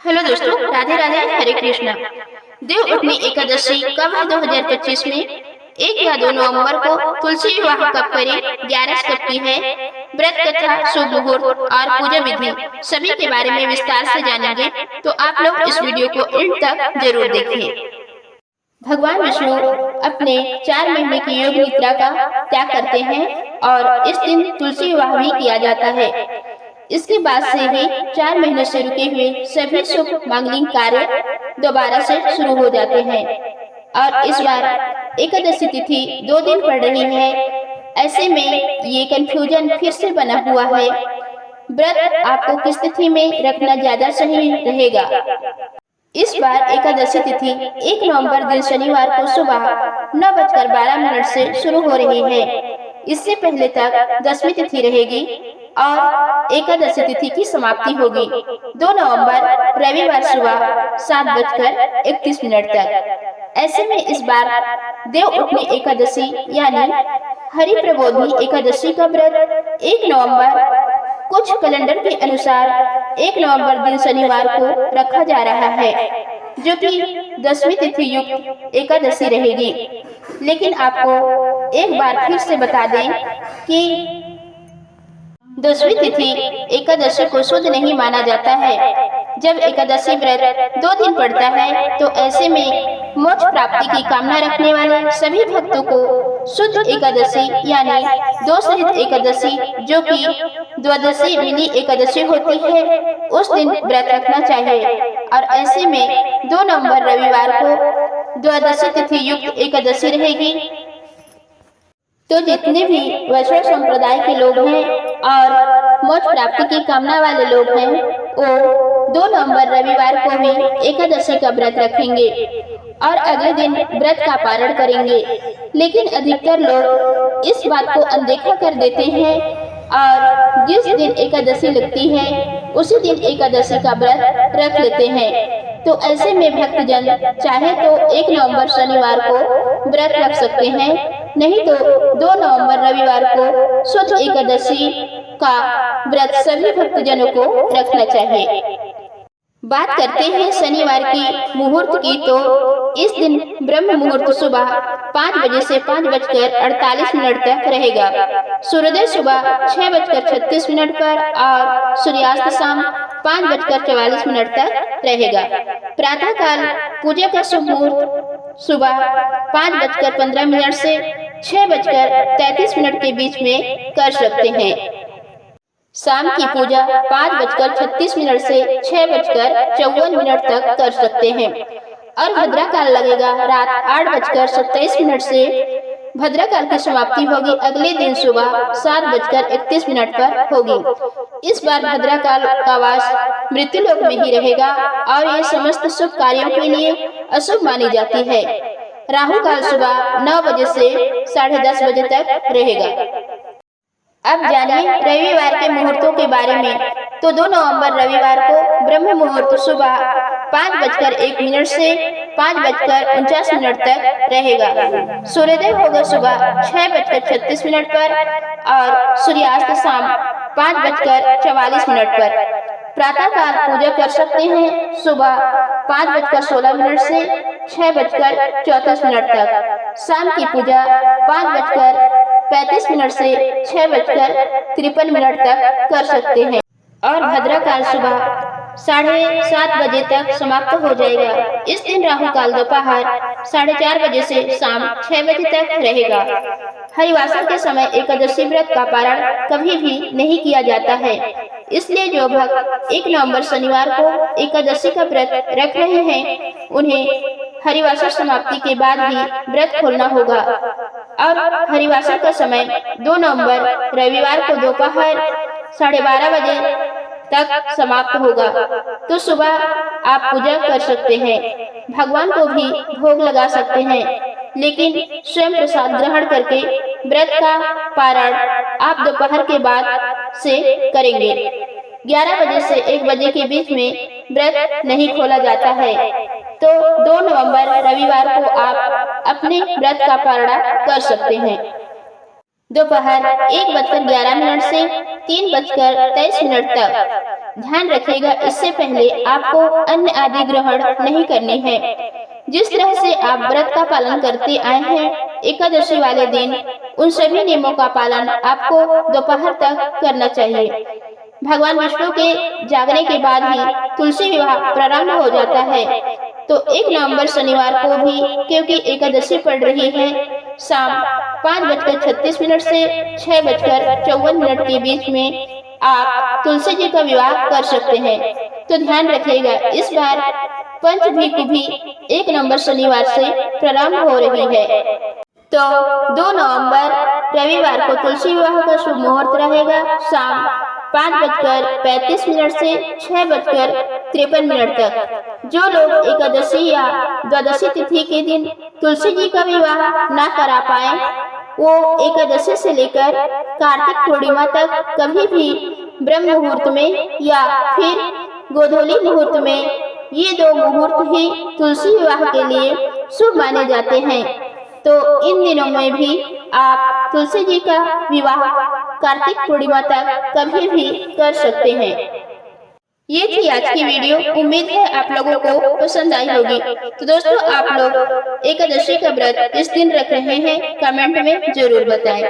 Hello दोस्तों, राधे राधे, हरे कृष्णा। देव उठनी एकादशी कब है 2025 में? 1 या 2 नवंबर को। तुलसी विवाह कब करें? 11 कब की है? व्रत कथा, शुभ मुहूर्त और पूजा विधि सभी के बारे में विस्तार से जानेंगे, तो आप लोग इस वीडियो को अंत तक जरूर देखिए। भगवान विष्णु अपने 4 महीने की योग निद्रा का त्याग करते हैं और इस दिन तुलसी विवाह भी किया जाता है। इसके बाद से ही 4 महीनों से रुके हुए सभी शुभ मांगलिक कार्य दोबारा से शुरू हो जाते हैं। और इस बार एकादशी तिथि 2 दिन पड़ रही है। ऐसे में ये कंफ्यूजन फिर से बना हुआ है। व्रत आपको किस तिथि में रखना ज्यादा सही रहेगा? इस बार एकादशी तिथि 1 नवंबर दिन शनिवार को सुबह 9:12 से शुरू हो रही है। इससे पहले तक दसवीं तिथि रहेगी और एकादशी तिथि की समाप्ति होगी 2 नवंबर रविवार सुबह 7:31 तक। ऐसे में इस बार देव उठनी एकादशी यानी हरि प्रबोधनी एकादशी का व्रत 1 नवंबर कुछ कैलेंडर के अनुसार 1 नवंबर दिन शनिवार को रखा जा रहा है, जो कि दसवीं तिथि युक्त एकादशी रहेगी। लेकिन आपको एक बार फिर से बता दें कि दसवीं तिथि एकादशी को शुद्ध नहीं माना जाता है। जब एकादशी व्रत 2 दिन पड़ता है, तो ऐसे में मोक्ष प्राप्ति की कामना रखने वाले सभी भक्तों को शुद्ध एकादशी यानी दोष रहित एकादशी, जो कि द्वादशी मिनी एकादशी होती है, उस दिन व्रत रखना चाहिए। और ऐसे में 2 नवंबर रविवार को द्वादशी तिथि युक्त एकादशी रहेगी। तो जितने भी वैष्णव संप्रदाय के लोग हैं और मोक्ष प्राप्ति की कामना वाले लोग हैं, वो 2 नवंबर रविवार को भी एकादशी का व्रत रखेंगे और अगले दिन व्रत का पारण करेंगे। लेकिन अधिकतर लोग इस बात को अनदेखा कर देते हैं और जिस दिन एकादशी लगती है उसी दिन एकादशी का व्रत रख लेते हैं। तो ऐसे में भक्तजन चाहे तो 1 नवंबर शनिवार को व्रत रख सकते हैं, नहीं तो 2 नवंबर रविवार को शुद्ध एकादशी का व्रत सभी भक्तजनों को रखना चाहिए। बात करते हैं शनिवार की मुहूर्त की, तो इस दिन ब्रह्म मुहूर्त सुबह 5 बजे से 5:48 तक रहेगा। सूर्योदय सुबह 6:36 पर और सूर्यास्त शाम 5:44 तक रहेगा। प्रातः काल पूजा का शुभ मुहूर्त सुबह 5:15 से 6:33 के बीच में कर सकते हैं। शाम की पूजा 5:36 से 6:54 तक कर सकते हैं। और भद्रा काल लगेगा रात 8:27 से। भद्रा काल की समाप्ति होगी अगले दिन सुबह 7:31 पर होगी। इस बार भद्रा काल का वास मृत्युलोक में ही रहेगा और ये समस्त शुभ कार्यों के लिए अशुभ मानी जाती है। राहु काल सुबह 9 बजे से 10:30 बजे तक रहेगा। अब जानिए रविवार के मुहूर्तों के बारे में। तो 2 नवंबर रविवार को ब्रह्म मुहूर्त सुबह 5:01 से 5:49 तक रहेगा। सूर्योदय होगा सुबह 6:36 पर और सूर्यास्त शाम 5:44 पर। प्रातः काल पूजा कर सकते हैं सुबह 5:16 से 6:34 तक। शाम की पूजा 5:35 से 6:53 तक कर सकते हैं और भद्रा काल सुबह 7:30 बजे तक समाप्त हो जाएगा। इस दिन राहु काल दोपहर 4:30 बजे से शाम 6 बजे तक रहेगा। हरिवासर के समय एकादशी व्रत का पारण कभी भी नहीं किया जाता है, इसलिए जो भक्त 1 नवंबर शनिवार को एकादशी का व्रत रख रहे हैं, उन्हें हरिवासर समाप्ति के बाद ही व्रत खोलना होगा। और हरिवासर का समय 2 नवंबर रविवार को दोपहर 12:30 बजे तक समाप्त होगा। तो सुबह आप पूजा कर सकते हैं, भगवान को भी भोग लगा सकते हैं, लेकिन स्वयं प्रसाद ग्रहण करके व्रत का पारण आप दोपहर के बाद से करेंगे। 11 बजे से 1 बजे के बीच में व्रत नहीं खोला जाता है। तो 2 नवंबर रविवार को आप अपने व्रत का पारण कर सकते हैं। दोपहर 1:11 से 3:23 तक ध्यान रखिएगा, इससे पहले आपको अन्न आदि ग्रहण नहीं करनी है। जिस तरह से आप व्रत का पालन करते आए हैं, एकादशी वाले दिन उन सभी नियमों का पालन आपको दोपहर तक करना चाहिए। भगवान विष्णु के जागने के बाद ही तुलसी विवाह प्रारंभ हो जाता है। तो 1 नवंबर शनिवार को भी, क्योंकि एकादशी पड़ रही है, शाम 5:36 से 6:54 के बीच में आप तुलसी जी का विवाह कर सकते हैं। तो ध्यान रखिएगा, इस बार पंचमी को भी 1 नवंबर शनिवार से प्रारंभ हो रही है। तो 2 नवंबर रविवार को तुलसी विवाह का शुभ मुहूर्त रहेगा शाम 5:35 से 6:53 तक। जो लोग एकादशी या द्वादशी तिथि के दिन तुलसी जी का विवाह ना करा पाए, वो एकादशी से लेकर कार्तिक पूर्णिमा तक कभी भी ब्रह्म मुहूर्त में या फिर गोधूली मुहूर्त में, ये 2 मुहूर्त ही तुलसी विवाह के लिए शुभ माने जाते हैं। तो इन दिनों में भी आप तुलसी जी का विवाह कार्तिक पूर्णिमा तक कभी भी कर सकते हैं। ये थी आज की वीडियो। उम्मीद है आप लोगों को पसंद आई होगी। तो दोस्तों, आप लोग एकादशी का व्रत किस दिन रख रहे हैं, कमेंट में जरूर बताएं।